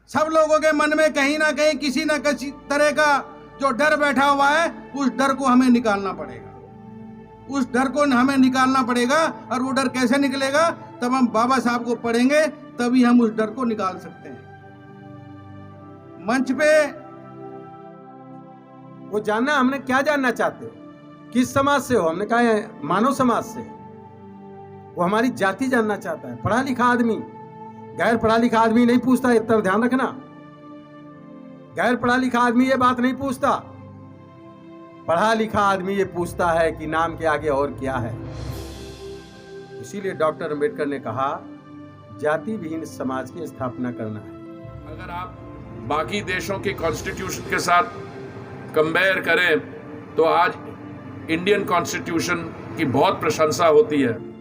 सब लोगों के मन में कहीं ना कहीं किसी न किसी तरह का जो डर बैठा हुआ है, उस डर को हमें निकालना पड़ेगा। उस डर को हमें निकालना पड़ेगा। और वो डर कैसे निकलेगा? तब हम बाबा साहब को पढ़ेंगे, तभी हम उस डर को निकाल सकते हैं। मंच पे वो जानना, हमने क्या जानना चाहते हो, किस समाज से हो? हमने कहा है मानव समाज से। वो हमारी जाति जानना चाहता है। पढ़ा लिखा आदमी गैर पढ़ा लिखा आदमी नहीं पूछता, इतना ध्यान रखना। गैर पढ़ा लिखा आदमी ये बात नहीं पूछता। पढ़ा लिखा आदमी ये पूछता है कि नाम के आगे और क्या है। इसीलिए डॉक्टर अंबेडकर ने कहा जाति विहीन समाज की स्थापना करना है। अगर आप बाकी देशों के कॉन्स्टिट्यूशन के साथ कंपेयर करें तो आज इंडियन कॉन्स्टिट्यूशन की बहुत प्रशंसा होती है।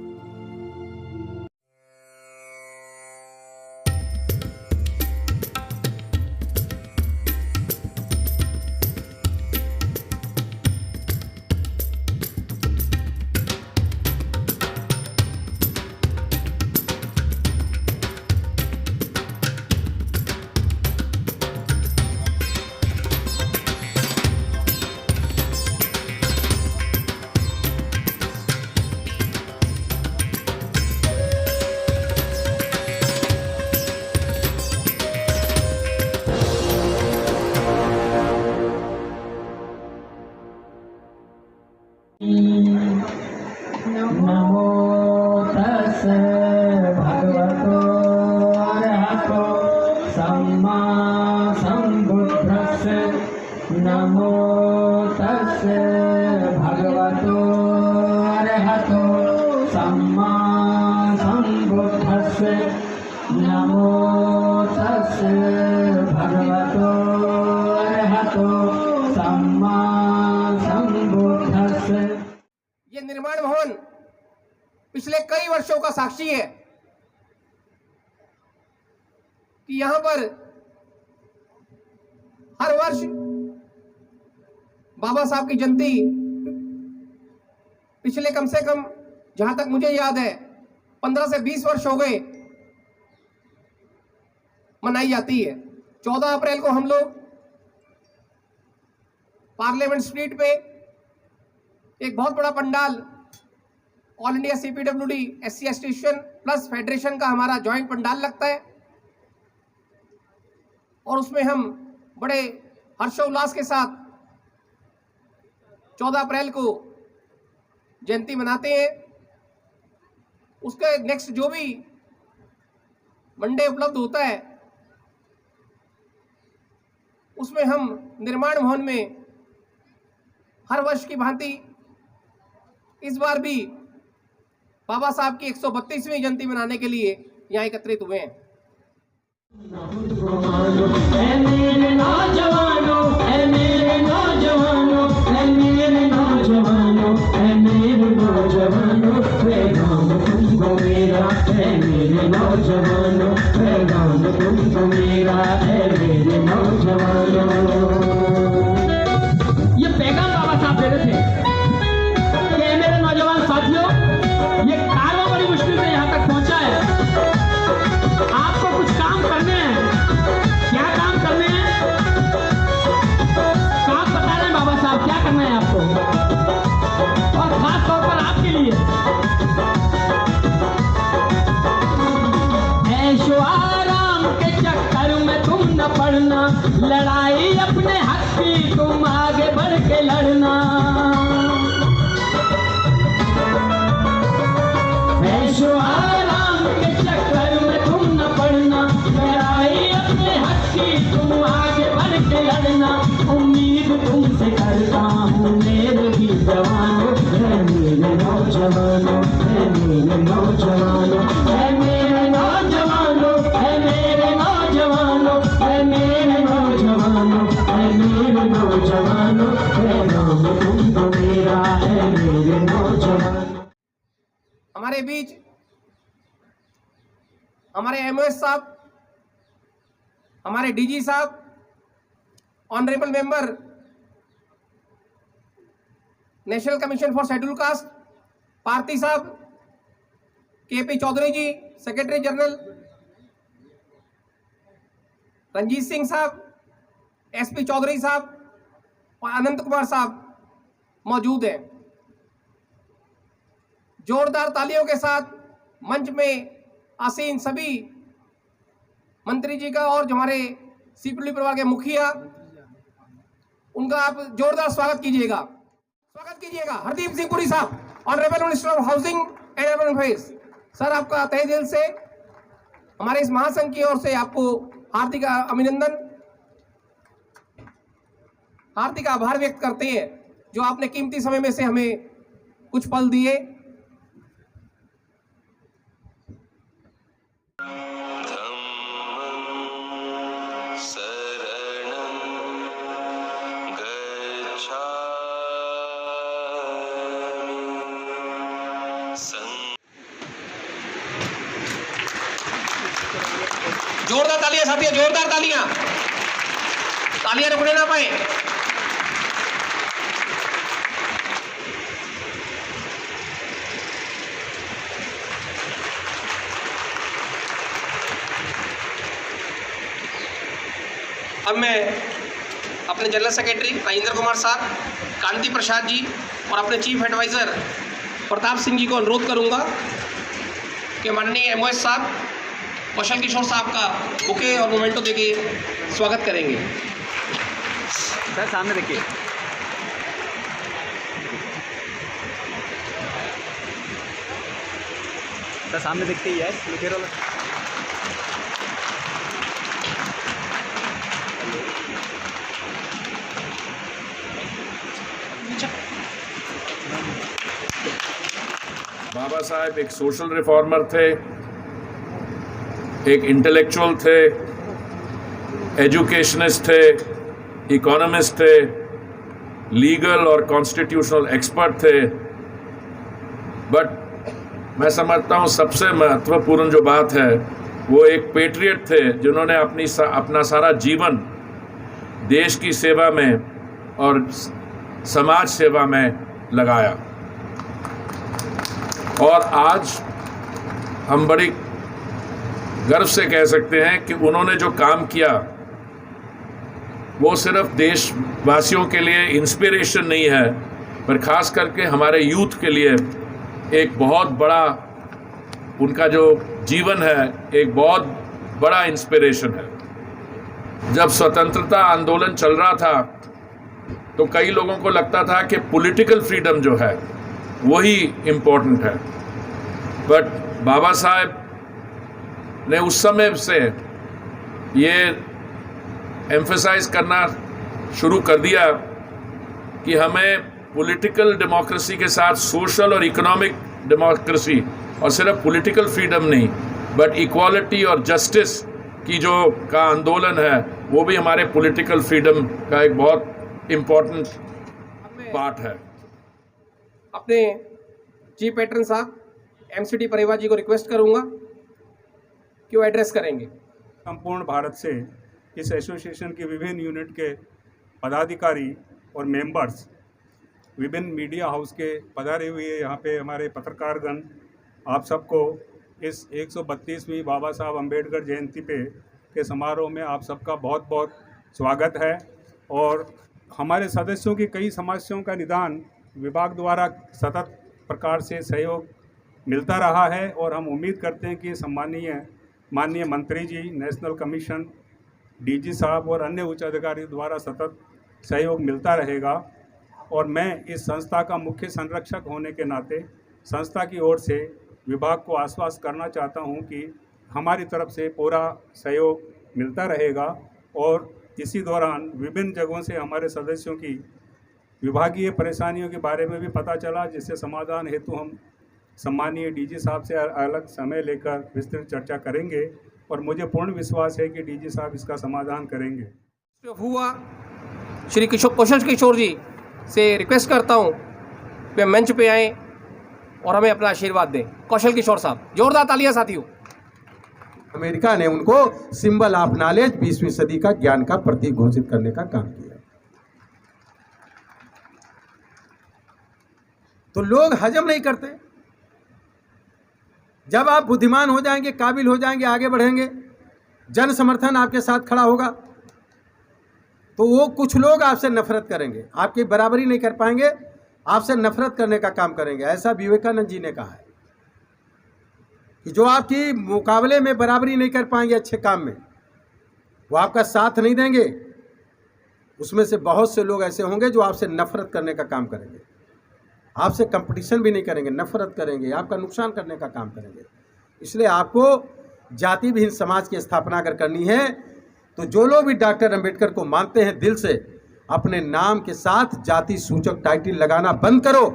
नमो तस्से भगवतो अरहतो सम्मा सम्बुद्धस्से। नमो तस्से भगवतो अरहतो सम्मा सम्बुद्धस्से। नमो तस्से भगवतो अरहतो सम्मा सम्बुद्धस्से। ये निर्माण भवन पिछले कई वर्षों का साक्षी है कि यहां पर हर वर्ष बाबा साहब की जयंती पिछले कम से कम, जहां तक मुझे याद है, 15 से 20 वर्ष हो गए मनाई जाती है। 14 अप्रैल को हम लोग पार्लियामेंट स्ट्रीट पे एक बहुत बड़ा pandal, all India CPWD SC association plus federation का हमारा जॉइंट पंडाल लगता है और उसमें हम बड़े हर्षोल्लास के साथ 14 अप्रैल को जयंती मनाते हैं। उसके नेक्स्ट जो भी मंडे उपलब्ध होता है उसमें हम निर्माण भवन में हर वर्ष की भांति इस बार भी बाबा साहब की 132वीं जयंती मनाने के लिए यहाँ एकत्रित हुए हैं। ये पैगाम बाबा साहब दे रहे थे कि मेरे नौजवान साथियों, ये कारवां बड़ी मुश्किल से यहाँ तक पहुँचा है। आपको कुछ काम करने हैं। क्या काम करने हैं? काम बता रहे हैं बाबा साहब, क्या करना है आपको, और खास तौर पर आपके लिए। ऐशो आराम के चक्कर में तुम न पड़ना, लड़ाई अपने हक की तुम आगे बढ़ के लड़ना। ऐशो आराम के चक्कर में तुम न पड़ना, लड़ाई अपने हक की तुम आगे बढ़ के लड़ना। उम्मीद तुमसे करता हूँ मेरे भी जवानों, है मेरे नौजवानों, है मेरे नौजवानों, है मेरे नौजवानों, है मेरे नौजवानों, है मेरे नौजवानों, है मेरे नौजवानों, है नाम तुम तो मेरा, है मेरे नौजवानों। हमारे बीच हमारे MOS साहब, हमारे DG साहब, honourable member national commission for schedule caste Parthi साहब, KP चौधरी जी सेक्रेटरी जनरल, रंजीत सिंह साहब, एसपी चौधरी साहब और अनंत कुमार साहब मौजूद हैं। जोरदार तालियों के साथ मंच में आसीन सभी मंत्री जी का और जो हमारे सीपीडी परिवार के मुखिया, उनका आप जोरदार स्वागत कीजिएगा। स्वागत कीजिएगा हरदीप सिंह पुरी साहब, honourable minister of housing and urban affairs. Sir, आपका तहे दिल से हमारे इस महासंघ की ओर से आपको हार्दिक अभिनंदन, हार्दिक आभार व्यक्त करते हैं जो आपने कीमती समय में से हमें कुछ पल दिए। जोरदार तालियां साथियों, जोरदार तालियां, तालियां रुकने ना पाए। अब मैं अपने जनरल सेक्रेटरी राजेंद्र कुमार साहब, कांति प्रसाद जी और अपने चीफ एडवाइज़र प्रताप सिंह जी को अनुरोध करूंगा कि माननीय एमओएस साहब कौशल किशोर साहब का बुके और मोमेंटो देके स्वागत करेंगे। सर सामने देखिए। सर सामने देखते ही है लिखे रोल। बाबा साहेब एक सोशल रिफॉर्मर थे, एक इंटेलेक्चुअल थे, एजुकेशनिस्ट थे, इकोनॉमिस्ट थे, लीगल और कॉन्स्टिट्यूशनल एक्सपर्ट थे। बट मैं समझता हूँ सबसे महत्वपूर्ण जो बात है वो एक पेट्रियट थे जिन्होंने अपना सारा जीवन देश की सेवा में और समाज सेवा में लगाया। और आज हम बड़ी गर्व से कह सकते हैं कि उन्होंने जो काम किया वो सिर्फ देशवासियों के लिए इंस्पिरेशन नहीं है, पर ख़ास करके हमारे यूथ के लिए एक बहुत बड़ा, उनका जो जीवन है एक बहुत बड़ा इंस्पिरेशन है। जब स्वतंत्रता आंदोलन चल रहा था तो कई लोगों को लगता था कि पॉलिटिकल फ्रीडम जो है वही इम्पोर्टेंट है, बट बाबा साहेब ने उस समय से ये एम्फसाइज करना शुरू कर दिया कि हमें पॉलिटिकल डेमोक्रेसी के साथ सोशल और इकोनॉमिक डेमोक्रेसी, और सिर्फ पॉलिटिकल फ्रीडम नहीं बट इक्वालिटी और जस्टिस की जो का आंदोलन है वो भी हमारे पॉलिटिकल फ्रीडम का एक बहुत इम्पोर्टेंट पार्ट है। अपने चीफ पैटर्न साहब एमसीडी परिवार जी को रिक्वेस्ट करूंगा कि वो एड्रेस करेंगे। संपूर्ण भारत से इस एसोसिएशन के विभिन्न यूनिट के पदाधिकारी और मेंबर्स, विभिन्न मीडिया हाउस के पधारे हुए यहाँ पे हमारे पत्रकारगण, आप सबको इस 132वीं बाबा साहब अम्बेडकर जयंती पे के समारोह में आप सबका बहुत बहुत स्वागत है। और हमारे सदस्यों की कई समस्याओं का निदान विभाग द्वारा सतत प्रकार से सहयोग मिलता रहा है और हम उम्मीद करते हैं कि माननीय मंत्री जी, नेशनल कमीशन, डीजी साहब और अन्य उच्च अधिकारियों द्वारा सतत सहयोग मिलता रहेगा। और मैं इस संस्था का मुख्य संरक्षक होने के नाते संस्था की ओर से विभाग को आश्वस्त करना चाहता हूं कि हमारी तरफ से पूरा सहयोग मिलता रहेगा। और इसी दौरान विभिन्न जगहों से हमारे सदस्यों की विभागीय परेशानियों के बारे में भी पता चला, जिससे समाधान हेतु हम सम्मानीय डीजी साहब से अलग समय लेकर विस्तृत चर्चा करेंगे और मुझे पूर्ण विश्वास है कि डीजी साहब इसका समाधान करेंगे। हुआ श्री कौशल किशोर जी से रिक्वेस्ट करता हूं वे मंच पे आए और हमें अपना आशीर्वाद दें। कौशल किशोर साहब, जोरदार तालियां साथियों। अमेरिका ने उनको सिंबल ऑफ नॉलेज 20वीं सदी का ज्ञान का प्रतीक घोषित करने का काम किया। तो लोग हजम नहीं करते। जब आप बुद्धिमान हो जाएंगे, काबिल हो जाएंगे, आगे बढ़ेंगे, जन समर्थन आपके साथ खड़ा होगा, तो वो कुछ लोग आपसे नफरत करेंगे, आपकी बराबरी नहीं कर पाएंगे, आपसे नफरत करने का काम करेंगे। ऐसा विवेकानंद जी ने कहा है कि जो आपकी मुकाबले में बराबरी नहीं कर पाएंगे अच्छे काम में, वो आपका साथ नहीं देंगे। उसमें से बहुत से लोग ऐसे होंगे जो आपसे नफरत करने का काम करेंगे, आपसे कंपटीशन भी नहीं करेंगे, नफरत करेंगे, आपका नुकसान करने का काम करेंगे। इसलिए आपको जाति विहीन समाज की स्थापना अगर करनी है तो जो लोग भी डॉक्टर अंबेडकर को मानते हैं दिल से, अपने नाम के साथ जाति सूचक टाइटल लगाना बंद करो।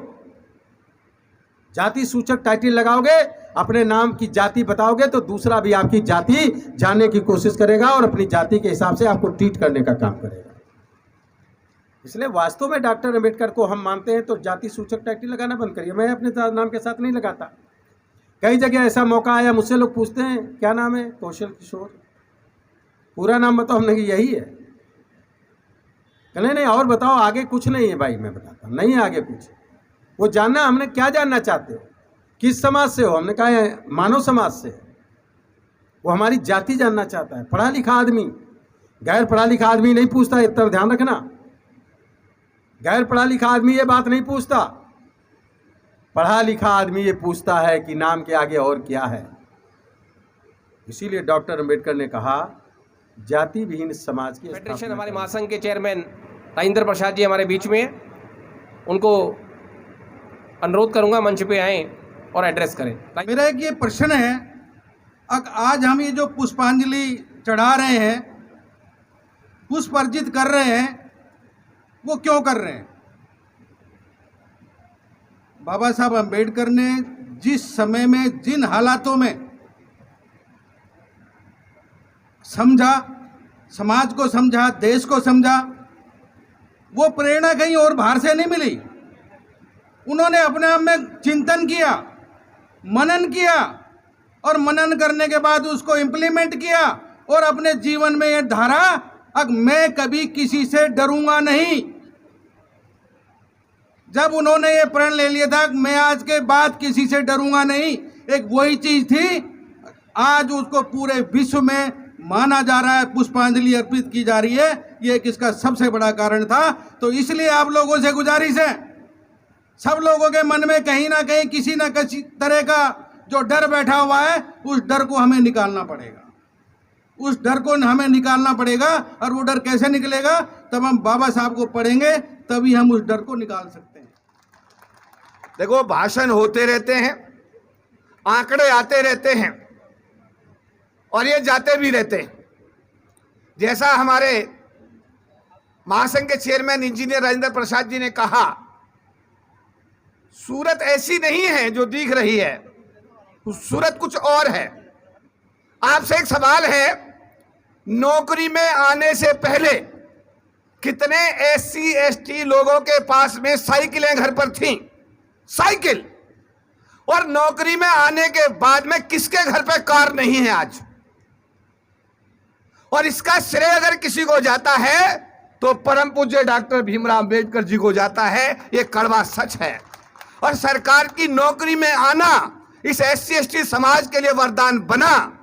जाति सूचक टाइटल लगाओगे, अपने नाम की जाति बताओगे, तो दूसरा भी आपकी जाति जानने की कोशिश करेगा और अपनी जाति के हिसाब से आपको ट्रीट करने का काम करेगा। इसलिए वास्तव में डॉक्टर अंबेडकर को हम मानते हैं तो जाति सूचक टाइटल लगाना बंद करिए। मैं अपने नाम के साथ नहीं लगाता। कई जगह ऐसा मौका आया, मुझसे लोग पूछते हैं क्या नाम है, कौशल किशोर। पूरा नाम बताओ, हमने यही है। कहने नहीं और बताओ, आगे कुछ नहीं है भाई। मैं बताता हूँ नहीं है आगे कुछ। वो जानना, हमने क्या जानना चाहते हो, किस समाज से हो। हमने कहा है मानव समाज से। वो हमारी जाति जानना चाहता है। पढ़ा लिखा आदमी गैर पढ़ा लिखा आदमी नहीं पूछता, इतना ध्यान रखना। गैर पढ़ा लिखा आदमी ये बात नहीं पूछता, पढ़ा लिखा आदमी ये पूछता है कि नाम के आगे और क्या है। इसीलिए डॉक्टर अंबेडकर ने कहा जाति विहीन समाज की फेडरेशन, हमारे महासंघ के चेयरमैन राजेंद्र प्रसाद जी हमारे बीच में, उनको अनुरोध करूंगा मंच पे आए और एड्रेस करें। मेरा एक ये प्रश्न है, आज हम ये जो पुष्पांजलि चढ़ा रहे हैं, पुष्प अर्जित कर रहे हैं, वो क्यों कर रहे हैं? बाबा साहब अंबेडकर ने जिस समय में, जिन हालातों में समझा, समाज को समझा, देश को समझा, वो प्रेरणा कहीं और बाहर से नहीं मिली। उन्होंने अपने आप में चिंतन किया, मनन किया, और मनन करने के बाद उसको इम्प्लीमेंट किया और अपने जीवन में ये धारा, अब मैं कभी किसी से डरूंगा नहीं। जब उन्होंने ये प्रण ले लिया था मैं आज के बाद किसी से डरूंगा नहीं, एक वही चीज थी, आज उसको पूरे विश्व में माना जा रहा है, पुष्पांजलि अर्पित की जा रही है। ये एक इसका सबसे बड़ा कारण था। तो इसलिए आप लोगों से गुजारिश है, सब लोगों के मन में कहीं ना कहीं किसी न किसी तरह का जो डर बैठा हुआ है, उस डर को हमें निकालना पड़ेगा। उस डर को हमें निकालना पड़ेगा। और वो डर कैसे निकलेगा? तब हम बाबा साहब को पढ़ेंगे, तभी हम उस डर को निकाल सकते हैं। देखो, भाषण होते रहते हैं, आंकड़े आते रहते हैं और ये जाते भी रहते हैं। जैसा हमारे महासंघ के चेयरमैन इंजीनियर राजेंद्र प्रसाद जी ने कहा, सूरत ऐसी नहीं है जो दिख रही है, सूरत कुछ और है। आपसे एक सवाल है, नौकरी में आने से पहले कितने SC ST लोगों के पास में साइकिलें घर पर थीं? साइकिल। और नौकरी में आने के बाद में किसके घर पे कार नहीं है आज? और इसका श्रेय अगर किसी को जाता है तो परम पूज्य डॉक्टर भीमराव अंबेडकर जी को जाता है। ये कड़वा सच है। और सरकार की नौकरी में आना इस SC ST समाज के लिए वरदान बना,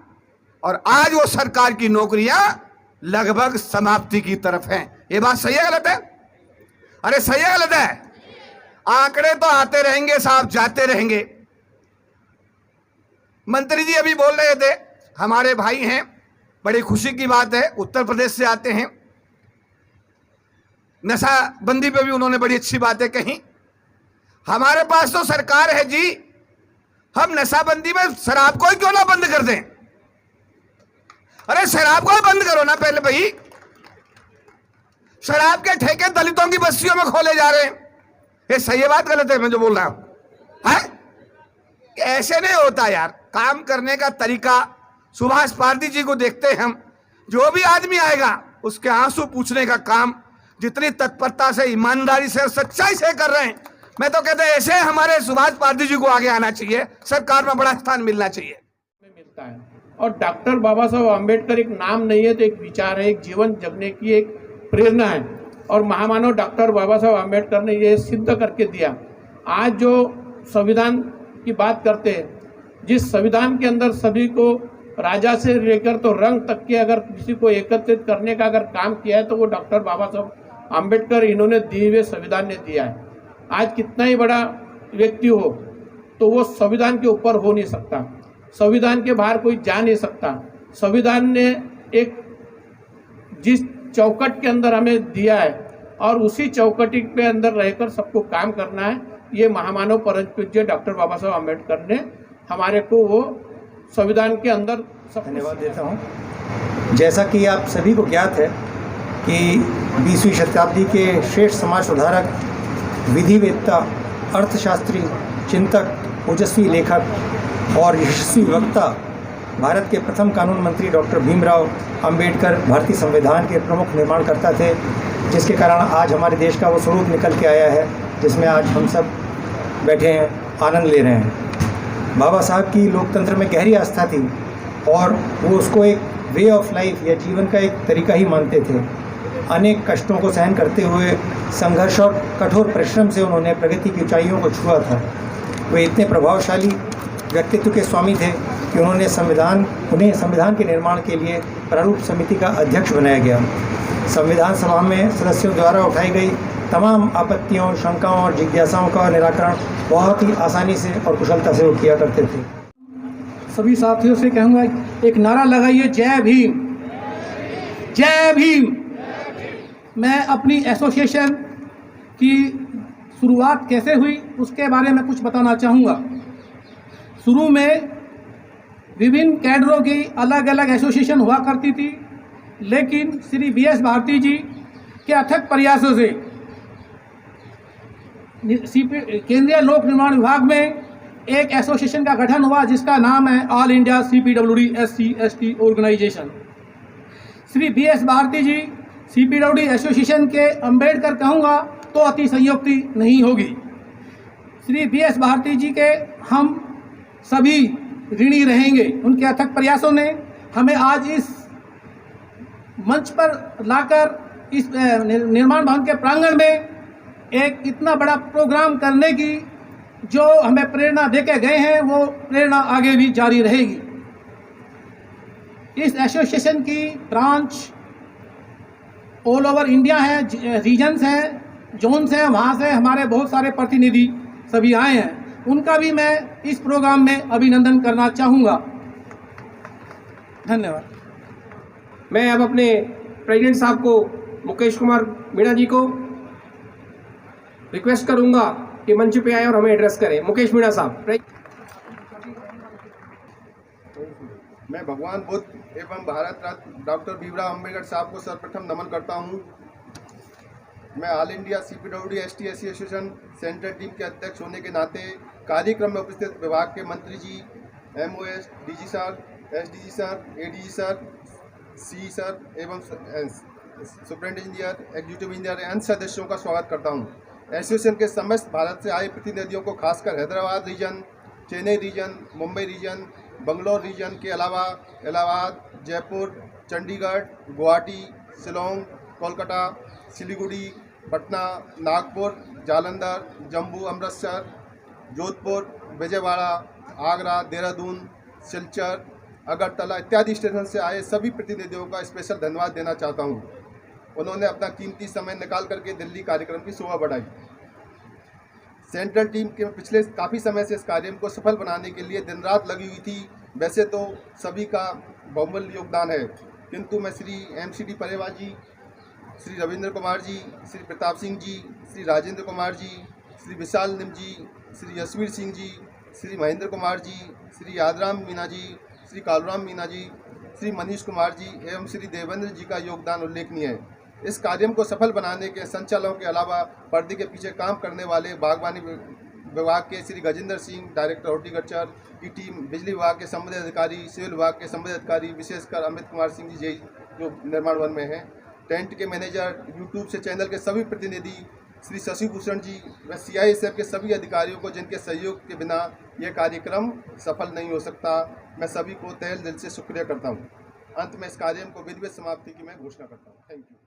और आज वो सरकार की नौकरियां लगभग समाप्ति की तरफ हैं। ये बात सही है गलत है? अरे सही है गलत है? आंकड़े तो आते रहेंगे साहब, जाते रहेंगे। मंत्री जी अभी बोल रहे थे, हमारे भाई हैं, बड़ी खुशी की बात है, उत्तर प्रदेश से आते हैं। नशाबंदी पे भी उन्होंने बड़ी अच्छी बातें कही। हमारे पास तो सरकार है जी, हम नशाबंदी में शराब को ही क्यों ना बंद कर दें? अरे शराब को ही बंद करो ना पहले भाई। शराब के ठेके दलितों की बस्तियों में खोले जा रहे हैं। ये सही है बात गलत है मैं जो बोल रहा हूं? है ऐसे नहीं होता यार। काम करने का तरीका, सुभाष पारदी जी को देखते हैं हम, जो भी आदमी आएगा उसके आंसू पूछने का काम जितनी तत्परता से, ईमानदारी से और सच्चाई से कर रहे हैं, मैं तो कहता ऐसे हमारे सुभाष पारदी जी को आगे आना चाहिए, सरकार में बड़ा स्थान मिलना चाहिए। मिलता है। और डॉक्टर बाबा साहब अम्बेडकर एक नाम नहीं है, तो एक विचार है, एक जीवन जीने की एक प्रेरणा है। और महामानव डॉक्टर बाबा साहब अम्बेडकर ने ये सिद्ध करके दिया। आज जो संविधान की बात करते हैं, जिस संविधान के अंदर सभी को राजा से लेकर तो रंग तक के अगर किसी को एकत्रित करने का अगर काम किया है तो वो डॉक्टर बाबा साहब आम्बेडकर इन्होंने दिए हुए संविधान ने दिया है। आज कितना ही बड़ा व्यक्ति हो तो वो संविधान के ऊपर हो नहीं सकता, संविधान के बाहर कोई जा नहीं सकता। संविधान ने एक जिस चौकट के अंदर हमें दिया है और उसी चौकटी के अंदर रहकर सबको काम करना है, ये महामानव परम पूज्य डॉक्टर बाबा साहब आम्बेडकर ने हमारे को वो संविधान के अंदर धन्यवाद देता हूँ। जैसा कि आप सभी को ज्ञात है कि 20वीं शताब्दी के श्रेष्ठ समाज सुधारक, विधिवेत्ता, अर्थशास्त्री, चिंतक, ओजस्वी लेखक और यशस्वी वक्ता, भारत के प्रथम कानून मंत्री डॉक्टर भीमराव अंबेडकर भारतीय संविधान के प्रमुख निर्माणकर्ता थे, जिसके कारण आज हमारे देश का वो स्वरूप निकल के आया है जिसमें आज हम सब बैठे हैं, आनंद ले रहे हैं। बाबा साहब की लोकतंत्र में गहरी आस्था थी और वो उसको एक वे ऑफ लाइफ या जीवन का एक तरीका ही मानते थे। अनेक कष्टों को सहन करते हुए संघर्ष और कठोर परिश्रम से उन्होंने प्रगति की ऊंचाइयों को छुआ था। वे इतने प्रभावशाली व्यक्तित्व के स्वामी थे कि उन्हें संविधान के निर्माण के लिए प्रारूप समिति का अध्यक्ष बनाया गया। संविधान सभा में सदस्यों द्वारा उठाई गई तमाम आपत्तियों, शंकाओं और जिज्ञासाओं का निराकरण बहुत ही आसानी से और कुशलता से वो किया करते थे। सभी साथियों से कहूँगा, एक नारा लगाइए, जय भीम, जय भीम। मैं अपनी एसोसिएशन की शुरुआत कैसे हुई उसके बारे में कुछ बताना चाहूँगा। शुरू में विभिन्न कैडरों की अलग अलग एसोसिएशन हुआ करती थी, लेकिन श्री BS भारती जी के अथक प्रयासों से केंद्रीय लोक निर्माण विभाग में एक एसोसिएशन का गठन हुआ जिसका नाम है all India CPWD SC/ST organisation. Shri BS Bharati ji CPWD association के अंबेडकर कहूँगा तो अति संयुक्ति नहीं होगी। श्री BS भारती जी के हम सभी ऋणी रहेंगे। उनके अथक प्रयासों ने हमें आज इस मंच पर लाकर इस निर्माण भवन के प्रांगण में एक इतना बड़ा प्रोग्राम करने की जो हमें प्रेरणा देके गए हैं, वो प्रेरणा आगे भी जारी रहेगी। इस एसोसिएशन की ब्रांच ऑल ओवर इंडिया है, रीजन्स हैं, जोन्स हैं, वहाँ से हमारे बहुत सारे प्रतिनिधि सभी आए हैं। उनका भी मैं इस प्रोग्राम में अभिनंदन करना चाहूँगा। धन्यवाद। मैं अब अपने प्रेसिडेंट साहब को, मुकेश कुमार मीणा जी को रिक्वेस्ट करूंगा कि मंच पे आए और हमें एड्रेस करें। मुकेश मीणा साहब। मैं भगवान बुद्ध एवं भारत रत्न डॉक्टर भीमराव अम्बेडकर साहब को सर्वप्रथम नमन करता हूं। मैं all India CPWD ST association central team के अध्यक्ष होने के नाते कार्यक्रम में उपस्थित विभाग के मंत्री जी, MOS, DG sir, SDG sir, ADG sir, CE sir एवं सुपरिटेंडेंट इंजीनियर, एग्जीक्यूटिव इंजीनियर एवं सदस्यों का स्वागत करता हूं। एसोसिएशन के समस्त भारत से आए प्रतिनिधियों को खासकर Hyderabad region, Chennai region, Mumbai region, Bangalore region के अलावा इलाहाबाद, जयपुर, चंडीगढ़, गुवाहाटी, शिलोंग, कोलकाता, सिलीगुड़ी, पटना, नागपुर, जालंधर, जम्मू, अमृतसर, जोधपुर, विजयवाड़ा, आगरा, देहरादून, सिलचर, अगरतला इत्यादि स्टेशन से आए सभी प्रतिनिधियों का स्पेशल धन्यवाद देना चाहता हूं। उन्होंने अपना कीमती समय निकाल करके दिल्ली कार्यक्रम की शोभा बढ़ाई। सेंट्रल टीम के पिछले काफ़ी समय से इस कार्यक्रम को सफल बनाने के लिए दिन रात लगी हुई थी। वैसे तो सभी का बहुमूल्य योगदान है, किंतु मैं श्री MCD परेवा जी, श्री रविंद्र कुमार जी, श्री प्रताप सिंह जी, श्री राजेंद्र कुमार जी, श्री विशाल निम जी, श्री यशवीर सिंह जी, श्री महेंद्र कुमार जी, श्री यादराम मीना जी, श्री कालूराम मीना जी, श्री मनीष कुमार जी एवं श्री देवेंद्र जी का योगदान उल्लेखनीय है। इस कार्यक्रम को सफल बनाने के संचालकों के अलावा पर्दे के पीछे काम करने वाले बागवानी विभाग के श्री गजेंद्र सिंह, डायरेक्टर हॉर्टिकल्चर की टीम, बिजली विभाग के संबंधित अधिकारी, सिविल विभाग के संबंधित अधिकारी, विशेषकर अमित कुमार सिंह जी जो निर्माण वन में हैं, टेंट के मैनेजर, यूट्यूब से चैनल के सभी प्रतिनिधि, श्री शशि भूषण जी व CISF के सभी अधिकारियों को, जिनके सहयोग के बिना यह कार्यक्रम सफल नहीं हो सकता। मैं सभी को तहे दिल से शुक्रिया करता हूँ। अंत में इस कार्यक्रम को विधिवत समाप्ति की मैं घोषणा करता हूँ। Thank you.